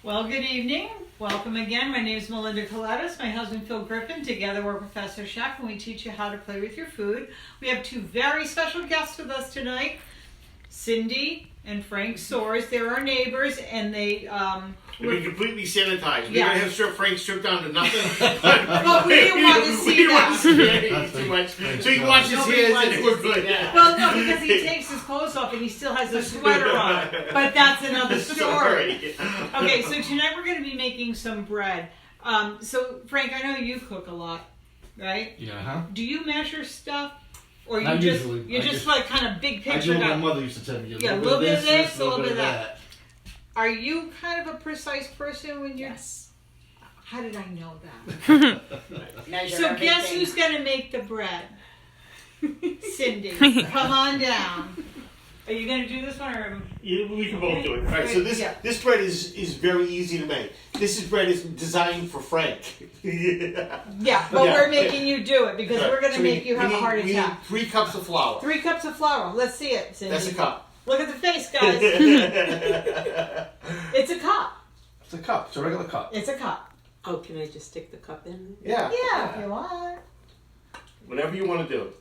Well, good evening. Welcome again. My name is Melinda Colettis. My husband Phil Griffin. Together we're Professor Chef and we teach you how to play with your food. We have two very special guests with us tonight, Cindy and Frank Soares. They're our neighbors and they we're completely sanitized. We're gonna have Frank stripped down to nothing. But we didn't want to see that. Too much. So he washes his and we're good. Well, no, because he takes his clothes off and he still has a sweater on. But that's another story. Okay, so tonight we're going to be making some bread. So, Frank, I know you cook a lot, right? Yeah. Do you measure stuff? Or Not you just, usually. you're just like kind of big I picture do what guy? my mother used to tell me. Yeah, a little bit of this, a little bit of that. Are you kind of a precise person when you're... Yes. How did I know that? Measure So everything. guess who's going to make the bread? Cindy. Come on down. Are you going to do this one or... We can both do it. All right, so this bread is very easy to make. This bread is designed for Frank. Yeah, but we're making you do it because we're going to make you have a heart attack. We need 3 cups of flour. 3 cups of flour. Let's see it, Cindy. That's a cup. Look at the face, guys. It's a cup. It's a cup. It's a regular cup. It's a cup. Oh, can I just stick the cup in? Yeah. Yeah, if you want. Whatever you want to do.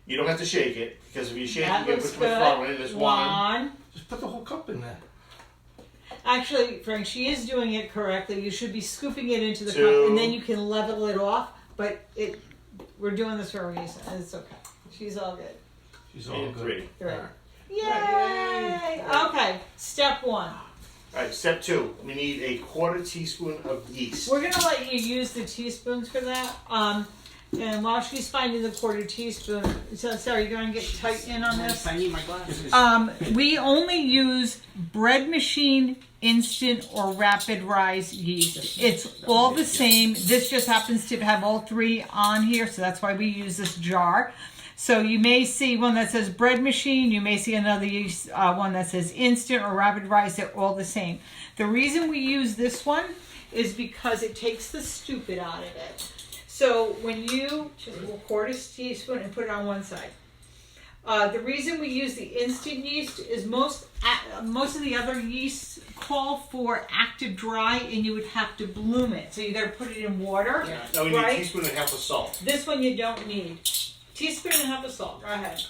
You don't have to shake it because if you shake That it, you looks put too much good. flour in it. There's one. Just put the whole cup in there. Actually, Frank, she is doing it correctly. You should be scooping it into the 2. cup, and then you can level it off. But we're doing this for a reason. It's okay. She's all good. She's all And good. 3. All right. Yay! Okay, step 1. All right, step 2. We need a 1/4 teaspoon of yeast. We're gonna let you use the teaspoons for that. And while she's finding the 1/4 teaspoon, so Sarah, you're gonna get tight in on this. I need my glasses. We only use bread machine, instant, or rapid rise yeast. It's all the same. This just happens to have all 3 on here, so that's why we use this jar. So you may see one that says bread machine, you may see another yeast, one that says instant or rapid rise. They're all the same. The reason we use this one is because it takes the stupid out of it. So when you just 1/4 teaspoon and put it on one side. The reason we use the instant yeast is most of the other yeasts call for active dry, and you would have to bloom it. So you got to put it in water. Yeah. Now we need a teaspoon and a half of salt. This one you don't need. Teaspoon and a half of salt. Go ahead.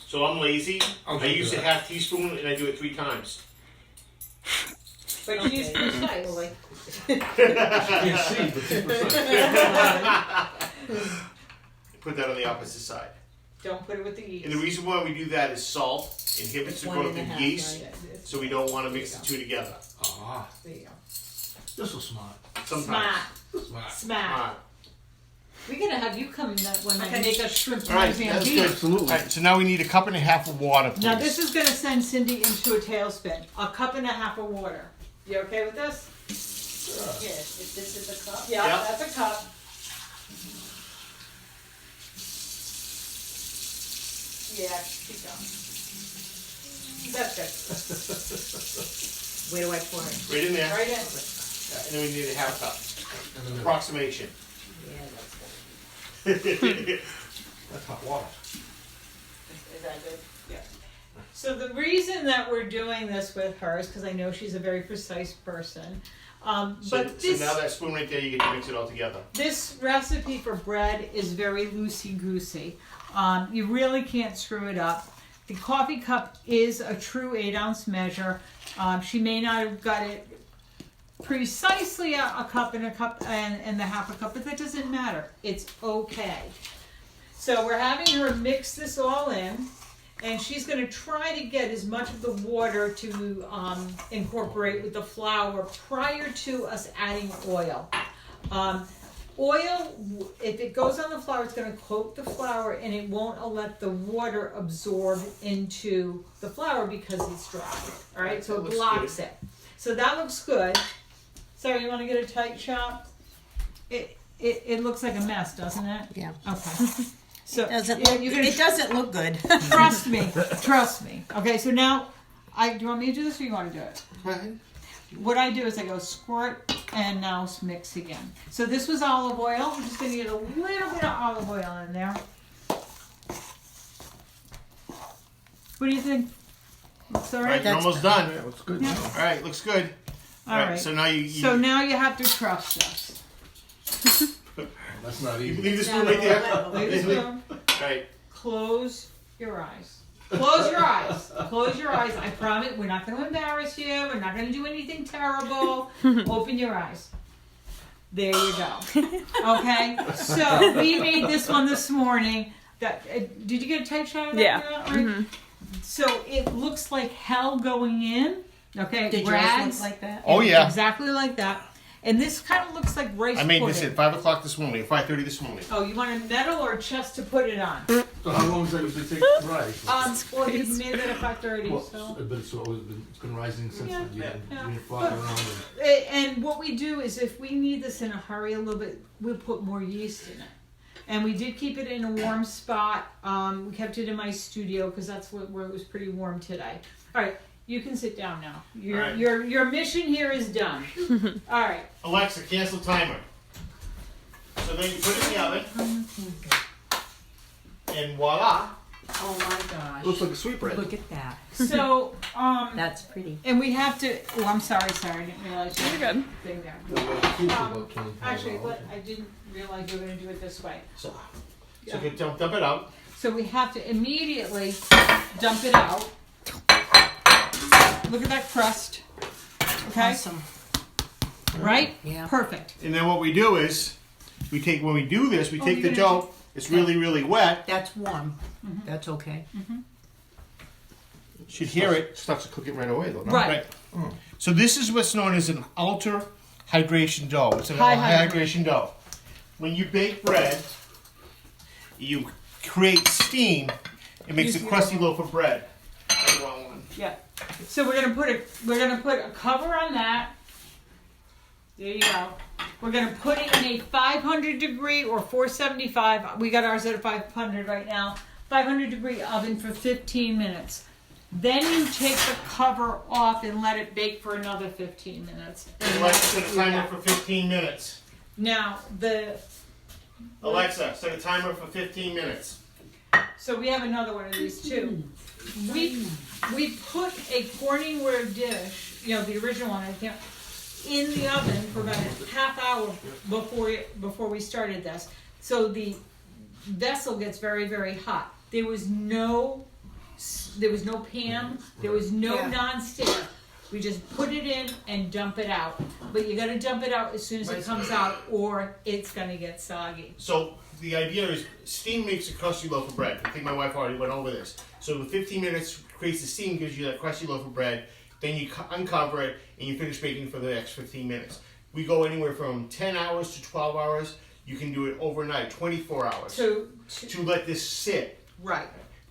So I'm lazy. I use a 1/2 teaspoon and I do it 3 times. But she's precise. You can't see, but she's precise. Put that on the opposite side. Don't put it with the yeast. And the reason why we do that is salt inhibits the growth of yeast, Right. so we don't want to mix the 2 together. Ah, There you go. this was smart. Sometimes. Smart. Alright. We're gonna have you come when I make us shrimp Alright, parmesan that's beef. good. Absolutely. Alright, so now we need a 1.5 cups of water, please. Now this is gonna send Cindy into a tailspin. 1.5 cups of water. You okay with this? Yes, if this is a cup. Yeah, Yep. that's a cup. Yeah, keep going. That's good. Where do I pour it? Right in there. Right in. Yeah, and then we need a 1/2 cup. And then Approximation. Yeah, that's good. that's hot water. Is that good? Yeah. So the reason that we're doing this with her is because I know she's a very precise person. So But this, now that spoon right there, you get to mix it all together. this recipe for bread is very loosey-goosey. You really can't screw it up. The coffee cup is a true 8-ounce measure. She may not have got it precisely a cup and a cup and the 1/2 cup, but that doesn't matter. It's okay. So we're having her mix this all in, and she's going to try to get as much of the water to incorporate with the flour prior to us adding oil. Oil, if it goes on the flour, it's going to coat the flour and it won't let the water absorb into the flour because it's dry. All right, so it blocks it. So that looks good. Sarah, you want to get a tight shot? It looks like a mess, doesn't it? Yeah. Okay. So Doesn't yeah, look, you're gonna it doesn't look good. trust me. Trust me. Okay, so now, do you want me to do this or you want to do it? Go ahead. What I do is I go squirt and now mix again. So this was olive oil. I'm just going to get a little bit of olive oil in there. What do you think? Looks all right? Alright, you're almost done. Yeah, looks good. Yeah. now. Alright, looks good. All right. So now you So now you have to trust us. That's not you easy. leave the spoon right there. Leave the spoon. Right. Close your eyes. Close your eyes. Close your eyes. I promise we're not going to embarrass you. We're not going to do anything terrible. Open your eyes. There you go. Okay. So we made this one this morning. That did you get a tight shot of that? Yeah. Right? Mm-hmm. So it looks like hell going in. Okay. Did yours Rags. look like that? Oh yeah. Exactly like that. And this kind of looks like rice I made pudding. this at 5 o'clock this morning, 5:30 this morning. Oh, you want a metal or a chest to put it on? So how long does that usually take to rise? Well, he made it at 5:30, Well, so. but it's been rising since Yeah, then. You've been, yeah. you've been flopping around. And what we do is if we need this in a hurry a little bit, we'll put more yeast in it. And we did keep it in a warm spot. We kept it in my studio because that's where it was pretty warm today. All right, you can sit down now. All right. Your mission here is done. All right. Alexa, cancel timer. So then you put it in the oven, and voila. Oh my gosh. Looks like a sweetbread. Look at that. So That's pretty. and we have to. Oh, I'm sorry. I didn't realize you You're good. thing there. About 25 Actually, hours. I didn't realize you were going to do it this way. So you can dump it out. So we have to immediately dump it out. Look at that crust. Okay, Awesome. right? Yeah. Perfect. And then what we do is, when we do this, we take you're the gonna dough. It's really, really wet. That's warm. That's okay. Should hear it. Starts to cook it right away, though. No? Right. So this is what's known as an ultra hydration dough. It's an High high hydration dough. When you bake bread, you create steam. It makes a crusty loaf of bread. The wrong one. Yeah. So we're gonna put a cover on that. There you go. We're gonna put it in a 500 degree or 475. We got ours at a 500 right now. 500 degree oven for 15 minutes. Then you take the cover off and let it bake for another 15 minutes. Alexa, set a timer for 15 minutes. Now Alexa, set a timer for 15 minutes. so we have another one of these too. We put a Corningware dish, the original one, in the oven for about a half hour before we started this. So the vessel gets very, very hot. There was no pan, there was no nonstick. We just put it in and dump it out. But you gotta dump it out as soon as it comes out or it's gonna get soggy. So the idea is steam makes a crusty loaf of bread. I think my wife already went over this. So the 15 minutes creates the steam, gives you that crusty loaf of bread. Then you uncover it and you finish baking for the next 15 minutes. We go anywhere from 10 hours to 12 hours. You can do it overnight, 24 hours. To let this sit. right.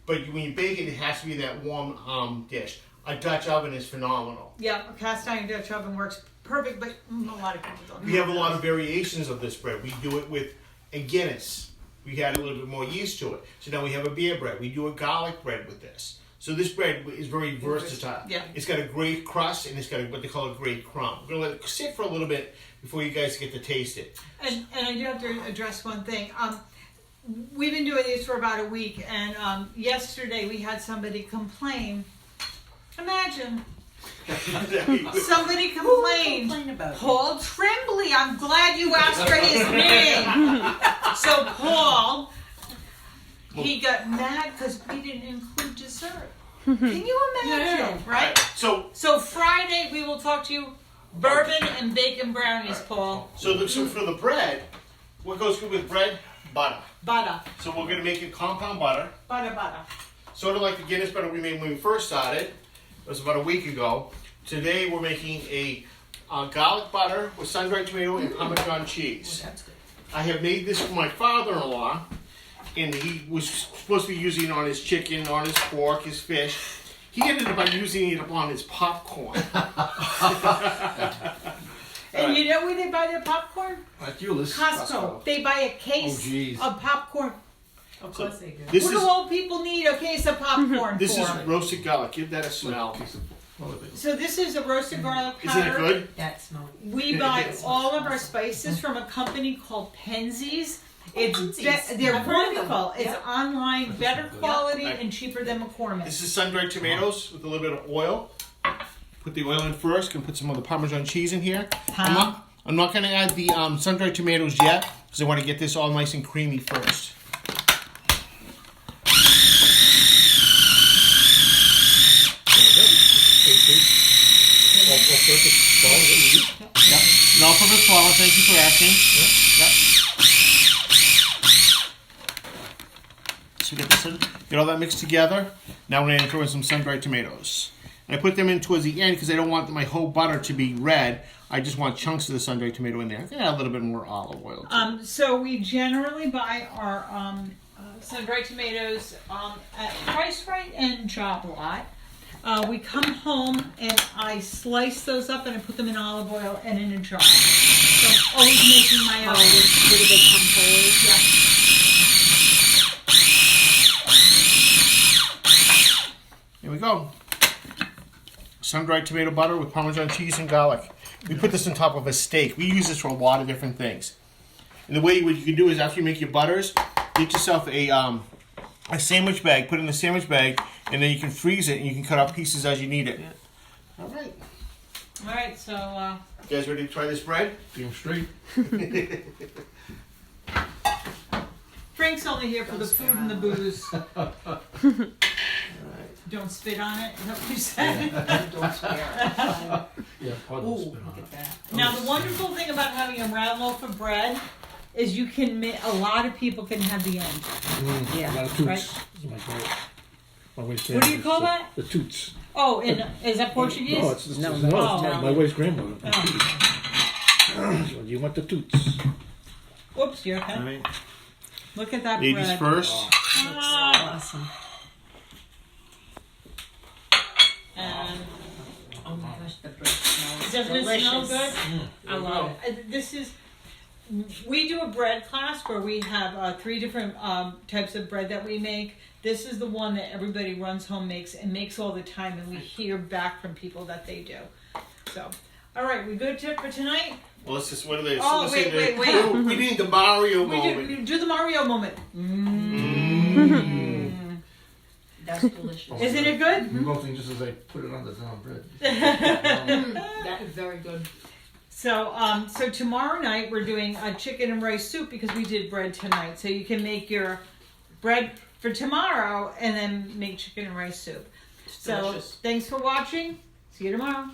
But when you bake it, it has to be in that warm dish. A Dutch oven is phenomenal. Yeah, a cast iron Dutch oven works perfect, but a lot of people don't. We have a lot of variations of this bread. We do it with a Guinness. We add a little bit more yeast to it. So now we have a beer bread. We do a garlic bread with this. So this bread is very versatile. Yeah. It's got a great crust and it's got what they call a great crumb. We're going to let it sit for a little bit before you guys get to taste it. And I do have to address one thing. We've been doing these for about a week, and yesterday we had somebody complain. Imagine somebody complained. Complain about it. Paul Tremblay. I'm glad you asked for his name. So Paul, he got mad because we didn't include dessert. Can you imagine? Right? So Friday we will talk to you bourbon and bacon brownies, Paul. So for the bread, what goes good with bread? Butter. Butter. So we're going to make it compound butter. Butter. Sort of like the Guinness butter we made when we first started. It was about a week ago. Today we're making a garlic butter with sun-dried tomato and Parmesan cheese. That's good. I have made this for my father-in-law, and he was supposed to be using it on his chicken, on his pork, his fish. He ended up using it on his popcorn. And you know where they buy their popcorn? At Euless. Costco. They buy a case Oh, geez. of popcorn. Of course they do. This What do is old people need a case of popcorn this for? is roasted garlic. Give that a smell. So this is a roasted garlic Isn't powder. it good? That smells. We buy all of our spices from a company called Penzies. It's Penzies. they're I've heard of them. wonderful. It's Yep. online, better quality, Yep. and cheaper than McCormick. This is sun-dried tomatoes with a little bit of oil. put the oil in first. Gonna put some of the Parmesan cheese in here. Huh? I'm not gonna add the sun-dried tomatoes yet because I want to get this all nice and creamy first. Yep. And all-purpose flour. Thank you for asking. Yep. So get all that mixed together. Now we're gonna throw in some sun-dried tomatoes. And I put them in towards the end because I don't want my whole butter to be red. I just want chunks of the sun-dried tomato in there. I can add a little bit more olive oil. So we generally buy our sun-dried tomatoes at Price Right and Job Lot. We come home and I slice those up and I put them in olive oil and in a jar. So I'm always making my own. Where do they come whole? Yeah. Here we go. Sun-dried tomato butter with Parmesan cheese and garlic. We put this on top of a steak. We use this for a lot of different things. And the way what you can do is after you make your butters, get yourself a sandwich bag, put it in the sandwich bag, and then you can freeze it and you can cut out pieces as you need it. Yeah. All right. All right, so You guys ready to try this bread? Damn straight. Frank's only here for the food and the booze. Don't spit on it. Is that what you said? Don't swear. Yeah, Ooh, puddles spit look on at it. that. Now the wonderful thing about having a round loaf of bread is you can a lot of people can have the end. Yeah. A lot of toots. Right. This is my wife's What do you call that? The toots. Oh, and is that Portuguese? No, it's No, no, no, it's no. my wife's grandmother. Oh. So you want the toots? Whoops, you're okay. All right. Look at that Ladies bread. first. Ah. Awesome. And Oh my gosh, the bread smells doesn't delicious. it smell good? I love it. We do a bread class where we have 3 different types of bread that we make. This is the one that everybody runs home makes and makes all the time, and we hear back from people that they do. So, all right, we good for tonight? Well, let's just, what are they? Oh, let's wait, say the- wait, wait. Oh, we need the Mario We moment. do the Mario moment. That's delicious. Isn't it good? Melting just as I put it on the bread. That is very good. So, so tomorrow night we're doing a chicken and rice soup because we did bread tonight. So you can make your bread for tomorrow and then make chicken and rice soup. So Delicious. thanks for watching. See you tomorrow.